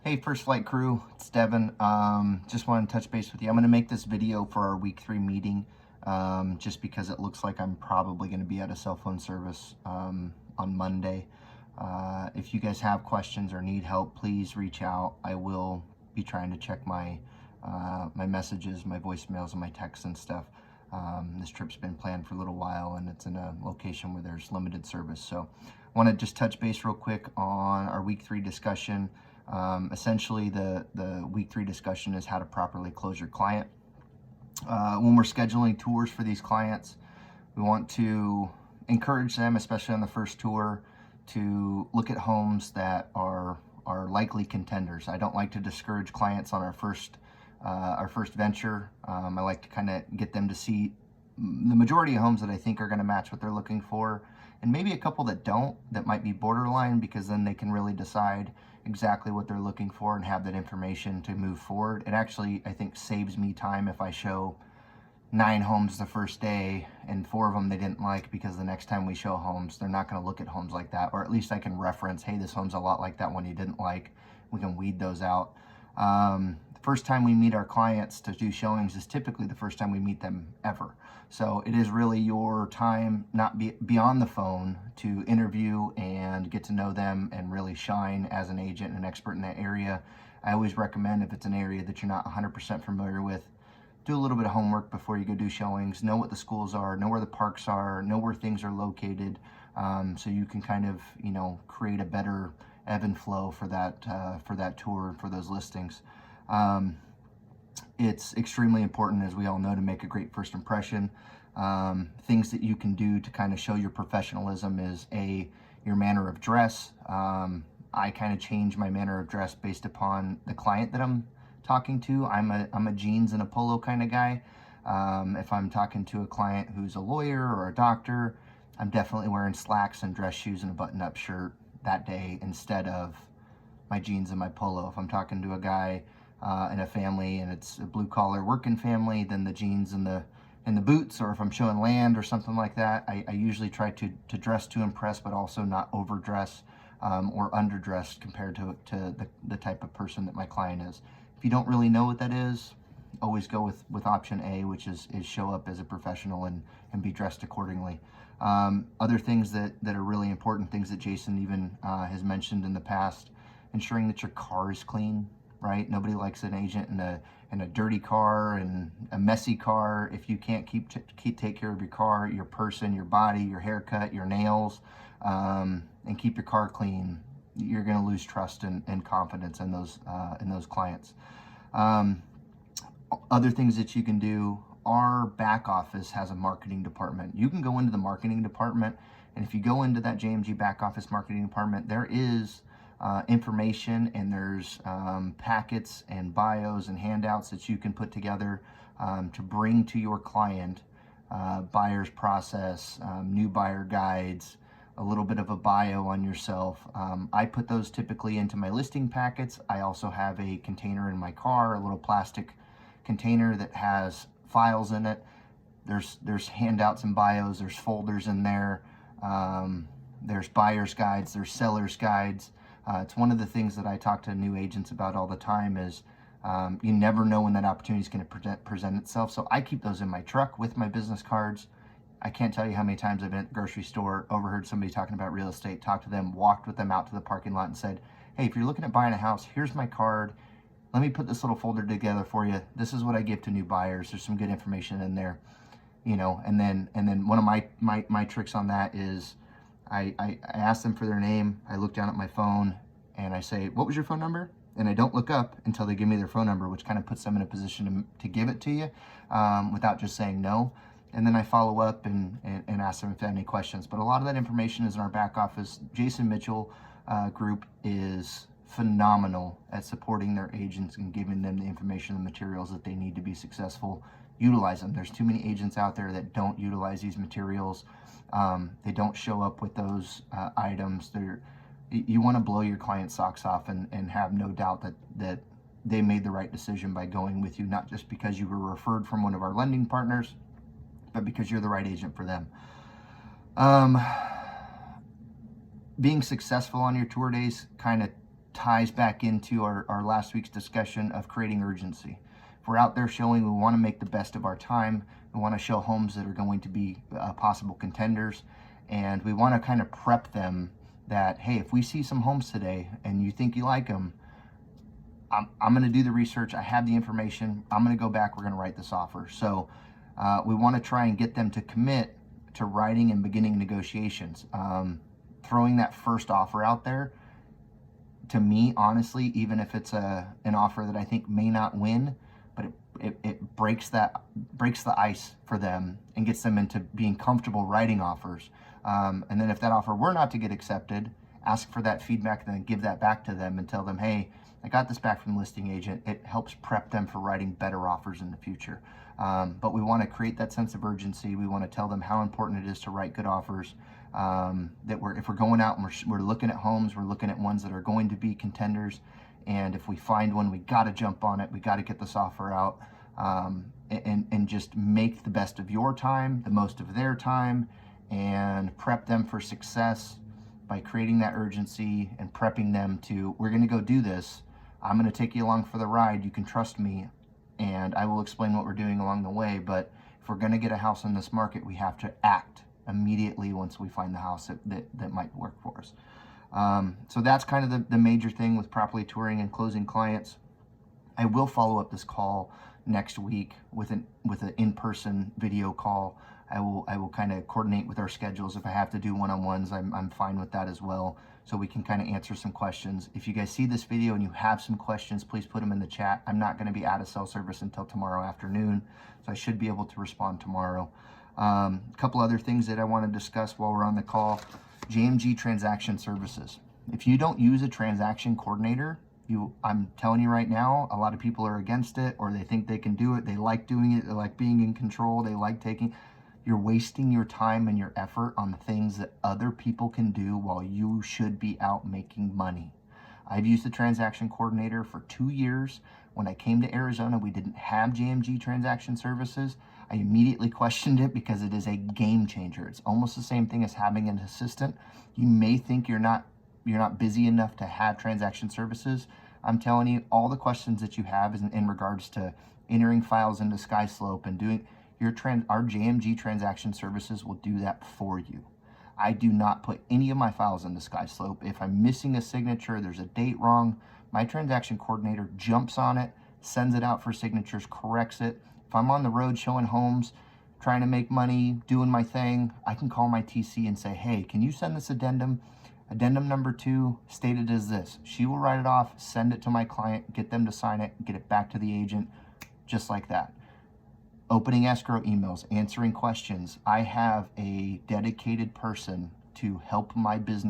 Hey, First Flight crew, it's Devin. Just wanted to touch base with you. I'm going to make this video for our week 3 meeting, just because it looks like I'm probably going to be at a cell phone service on Monday. If you guys have questions or need help, please reach out. I will be trying to check my messages, my voicemails, and my texts and stuff. This trip's been planned for a little while, and it's in a location where there's limited service. So I want to just touch base real quick on our week 3 discussion. Essentially, the week 3 discussion is how to properly close your client. When we're scheduling tours for these clients, we want to encourage them, especially on the first tour, to look at homes that are likely contenders. I don't like to discourage clients on our first venture. I like to kind of get them to see the majority of homes that I think are going to match what they're looking for, and maybe a couple that don't, that might be borderline, because then they can really decide exactly what they're looking for and have that information to move forward. It actually, I think, saves me time if I show 9 homes the first day and 4 of them they didn't like, because the next time we show homes, they're not going to look at homes like that, or at least I can reference, hey, this home's a lot like that one you didn't like. We can weed those out. The first time we meet our clients to do showings is typically the first time we meet them ever. So it is really your time, not beyond the phone, to interview and get to know them and really shine as an agent and an expert in that area. I always recommend, if it's an area that you're not 100% familiar with, do a little bit of homework before you go do showings. Know what the schools are, know where the parks are, know where things are located, so you can kind of, create a better ebb and flow for that tour and for those listings. It's extremely important, as we all know, to make a great first impression. Things that you can do to kind of show your professionalism is your manner of dress. I kind of change my manner of dress based upon the client that I'm talking to. I'm a jeans and a polo kind of guy. If I'm talking to a client who's a lawyer or a doctor, I'm definitely wearing slacks and dress shoes and a button-up shirt that day instead of my jeans and my polo. If I'm talking to a guy in a family and it's a blue-collar working family, then the jeans and the boots. Or if I'm showing land or something like that, I usually try to dress to impress, but also not overdress or underdressed compared to the type of person that my client is. If you don't really know what that is, always go with option A, which is show up as a professional and be dressed accordingly. Other things that are really important, things that Jason even has mentioned in the past: ensuring that your car is clean, right? Nobody likes an agent in a dirty car and a messy car. If you can't take care of your car, your person, your body, your haircut, your nails, and keep your car clean, you're going to lose trust and confidence in those clients. Other things that you can do: our back office has a marketing department. You can go into the marketing department, and if you go into that JMG back office marketing department, there is information, and there's packets and bios and handouts that you can put together to bring to your client. Buyer's process, new buyer guides, a little bit of a bio on yourself. I put those typically into my listing packets. I also have a container in my car, a little plastic container that has files in it. There's handouts and bios, there's folders in there, there's buyer's guides, there's seller's guides. It's one of the things that I talk to new agents about all the time is you never know when that opportunity is going to present itself. So I keep those in my truck with my business cards. I can't tell you how many times I've been at the grocery store, overheard somebody talking about real estate, talked to them, walked with them out to the parking lot and said, hey, if you're looking at buying a house, here's my card. Let me put this little folder together for you. This is what I give to new buyers. There's some good information in there, and then one of my tricks on that is I ask them for their name. I look down at my phone and I say, what was your phone number? And I don't look up until they give me their phone number, which kind of puts them in a position to give it to you without just saying no. And then I follow up and ask them if they have any questions. But a lot of that information is in our back office. Jason Mitchell group is phenomenal at supporting their agents and giving them the information and materials that they need to be successful. Utilize them. There's too many agents out there that don't utilize these materials. They don't show up with those items. You want to blow your client's socks off and have no doubt that they made the right decision by going with you, not just because you were referred from one of our lending partners, but because you're the right agent for them. Being successful on your tour days kind of ties back into our last week's discussion of creating urgency. If we're out there showing, we want to make the best of our time. We want to show homes that are going to be possible contenders, and we want to kind of prep them that, hey, if we see some homes today and you think you like them, I'm going to do the research. I have the information. I'm going to go back. We're going to write this offer. So we want to try and get them to commit to writing and beginning negotiations. Throwing that first offer out there, to me, honestly, even if it's an offer that I think may not win, but it breaks the ice for them and gets them into being comfortable writing offers. And then if that offer were not to get accepted, ask for that feedback and then give that back to them and tell them, hey, I got this back from the listing agent. It helps prep them for writing better offers in the future. But we want to create that sense of urgency. We want to tell them how important it is to write good offers. That if we're going out and we're looking at homes, we're looking at ones that are going to be contenders. And if we find one, we got to jump on it. We got to get this offer out and just make the best of your time, the most of their time, and prep them for success by creating that urgency and prepping them to, we're going to go do this. I'm going to take you along for the ride. You can trust me, and I will explain what we're doing along the way. But if we're going to get a house in this market, we have to act immediately once we find the house that might work for us. So that's kind of the major thing with properly touring and closing clients. I will follow up this call next week with an in-person video call. I will kind of coordinate with our schedules. If I have to do one-on-ones, I'm fine with that as well, so we can kind of answer some questions. If you guys see this video and you have some questions, please put them in the chat. I'm not going to be out of cell service until tomorrow afternoon, so I should be able to respond tomorrow. A couple other things that I want to discuss while we're on the call. JMG Transaction Services. If you don't use a transaction coordinator, I'm telling you right now, a lot of people are against it, or they think they can do it. They like doing it. They like being in control. They like taking. You're wasting your time and your effort on things that other people can do while you should be out making money. I've used the transaction coordinator for 2 years. When I came to Arizona, we didn't have JMG Transaction Services. I immediately questioned it because it is a game changer. It's almost the same thing as having an assistant. You may think you're not busy enough to have transaction services. I'm telling you, all the questions that you have is in regards to entering files into SkySlope and doing our JMG Transaction Services will do that for you. I do not put any of my files into SkySlope. If I'm missing a signature, there's a date wrong, my transaction coordinator jumps on it, sends it out for signatures, corrects it. If I'm on the road showing homes, trying to make money, doing my thing, I can call my TC and say, hey, can you send this addendum? Addendum number 2 stated as this. She will write it off, send it to my client, get them to sign it, get it back to the agent, just like that. Opening escrow emails, answering questions. I have a dedicated person to help my business